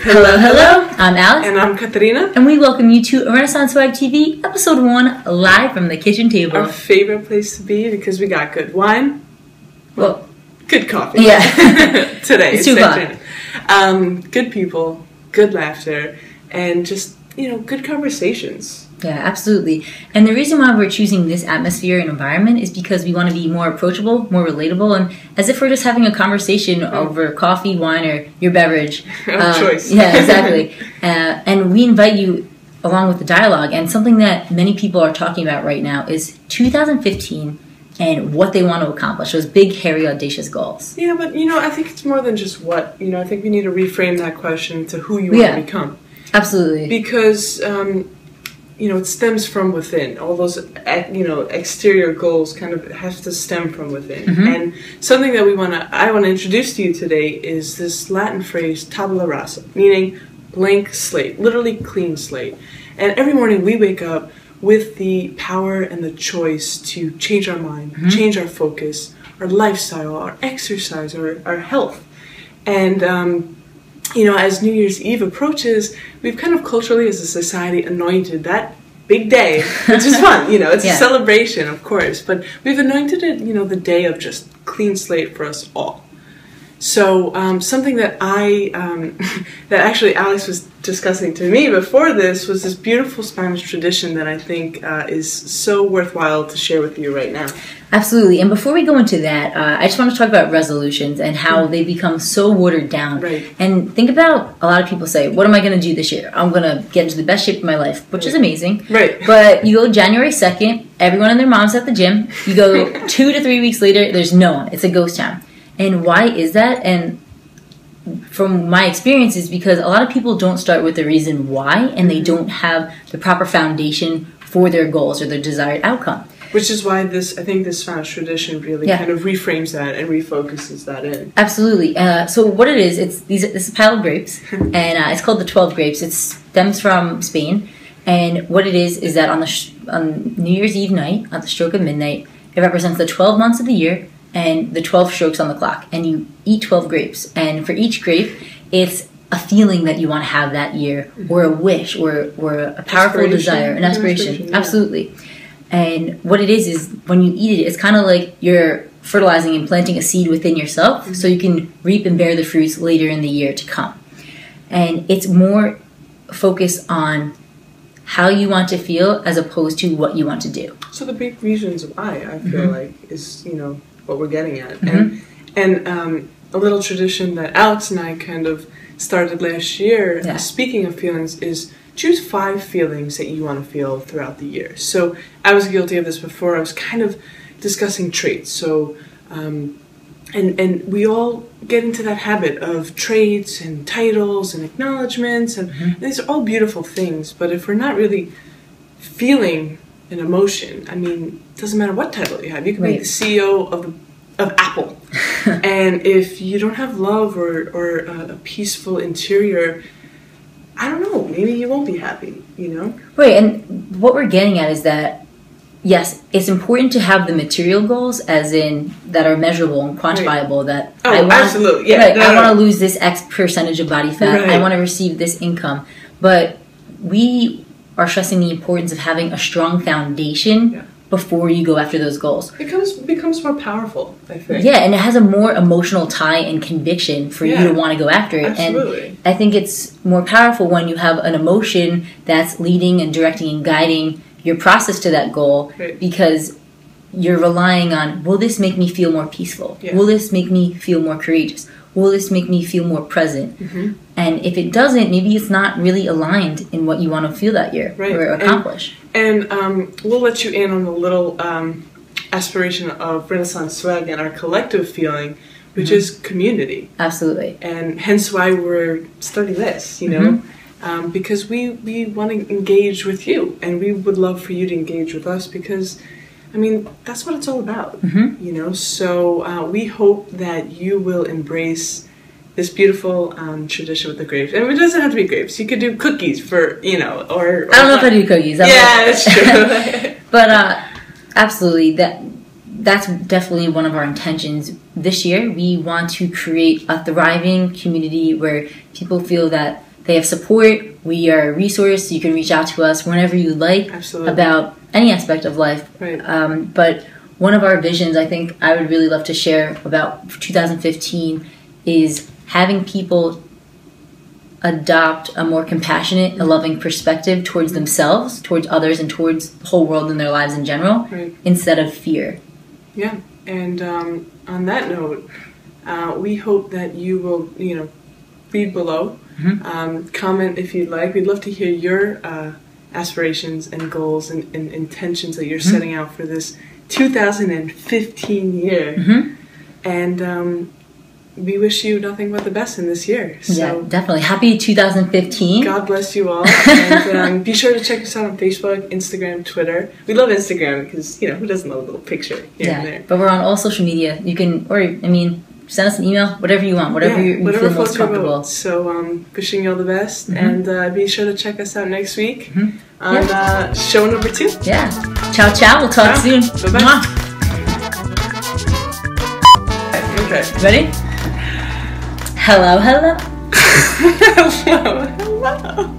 Hello, hello. I'm Alex. And I'm Katarina. And we welcome you to Renaissance Swag TV, Episode 1, live from the kitchen table. Our favorite place to be because we got good wine. Well, good coffee. Yeah. Today. It's 2 o'clock. Good people, good laughter, and just, good conversations. Yeah, absolutely. And the reason why we're choosing this atmosphere and environment is because we want to be more approachable, more relatable, and as if we're just having a conversation over coffee, wine, or your beverage. Of choice. Yeah, exactly. And we invite you along with the dialogue. And something that many people are talking about right now is 2015 and what they want to accomplish, those big, hairy, audacious goals. Yeah, but, I think it's more than just what. I think we need to reframe that question to who you want to become. Absolutely. Because... it stems from within. All those, exterior goals kind of have to stem from within. Mm-hmm. And something that I want to introduce to you today is this Latin phrase, tabula rasa, meaning blank slate, literally clean slate. And every morning we wake up with the power and the choice to change our mind, change our focus, our lifestyle, our exercise, our health. And, as New Year's Eve approaches, we've kind of culturally, as a society, anointed that big day, which is fun, it's a celebration, of course, but we've anointed it, the day of just clean slate for us all. So something that that actually Alex was discussing to me before this was this beautiful Spanish tradition that I think is so worthwhile to share with you right now. Absolutely. And before we go into that, I just want to talk about resolutions and how they become so watered down. Right. And think about, a lot of people say, what am I going to do this year? I'm going to get into the best shape of my life, which is amazing. Right. But you go January 2nd, everyone and their mom's at the gym. You go 2 to 3 weeks later, there's no one. It's a ghost town. And why is that? And from my experience is because a lot of people don't start with the reason why, and they don't have the proper foundation for their goals or their desired outcome. Which is why I think this Spanish tradition really kind of reframes that and refocuses that in. Absolutely. So what it is, this is a pile of grapes, and it's called the 12 grapes. It stems from Spain, and what it is that on New Year's Eve night, at the stroke of midnight, it represents the 12 months of the year and the 12 strokes on the clock, and you eat 12 grapes. And for each grape, it's a feeling that you want to have that year, or a wish, or a powerful desire, an aspiration. Yeah. Absolutely. And what it is when you eat it, it's kind of like you're fertilizing and planting a seed within yourself so you can reap and bear the fruits later in the year to come. And it's more focused on how you want to feel as opposed to what you want to do. So the big reasons why, I feel like, is, what we're getting at. And a little tradition that Alex and I kind of started last year, speaking of feelings, is choose 5 feelings that you want to feel throughout the year. So I was guilty of this before. I was kind of discussing traits. So, and we all get into that habit of traits and titles and acknowledgments, and these are all beautiful things. But if we're not really feeling an emotion, it doesn't matter what title you have. You can be the CEO of Apple, and if you don't have love or a peaceful interior, I don't know, maybe you won't be happy, Right, and what we're getting at is that, yes, it's important to have the material goals, as in, that are measurable and quantifiable, that absolutely, I want to lose this X percentage of body fat, I want to receive this income, but we are stressing the importance of having a strong foundation before you go after those goals. It becomes more powerful, I think. Yeah, and it has a more emotional tie and conviction for you to want to go after it. Absolutely. And I think it's more powerful when you have an emotion that's leading and directing and guiding your process to that goal, because you're relying on, will this make me feel more peaceful? Yeah. Will this make me feel more courageous? Will this make me feel more present? And if it doesn't, maybe it's not really aligned in what you want to feel that year or accomplish. And we'll let you in on a little aspiration of Renaissance Swag and our collective feeling, which is community. Absolutely. And hence why we're starting this, because we want to engage with you, and we would love for you to engage with us, because that's what it's all about, So we hope that you will embrace this beautiful tradition with the grapes. And it doesn't have to be grapes. You could do cookies or I don't know if I do cookies. That's true. But absolutely, that's definitely one of our intentions this year. We want to create a thriving community where people feel that They have support. We are a resource. You can reach out to us whenever you like. Absolutely. About any aspect of life. Right. But one of our visions, I think I would really love to share about 2015, is having people adopt a more compassionate and loving perspective towards themselves, towards others, and towards the whole world and their lives in general, Right. instead of fear. Yeah, and on that note, we hope that you will, read below, comment if you'd like. We'd love to hear your aspirations and goals and intentions that you're setting out for this 2015 year. And we wish you nothing but the best in this year. So Yeah, definitely. Happy 2015. God bless you all. And be sure to check us out on Facebook, Instagram, Twitter. We love Instagram because, who doesn't love a little picture here and there? But we're on all social media. You can, send us an email, whatever you want, whatever you feel most comfortable. So, wishing you all the best. And be sure to check us out next week on show number 2. Yeah. Ciao, ciao. We'll talk soon. Bye-bye. Mwah. Okay. Ready? Hello, hello. Hello, hello.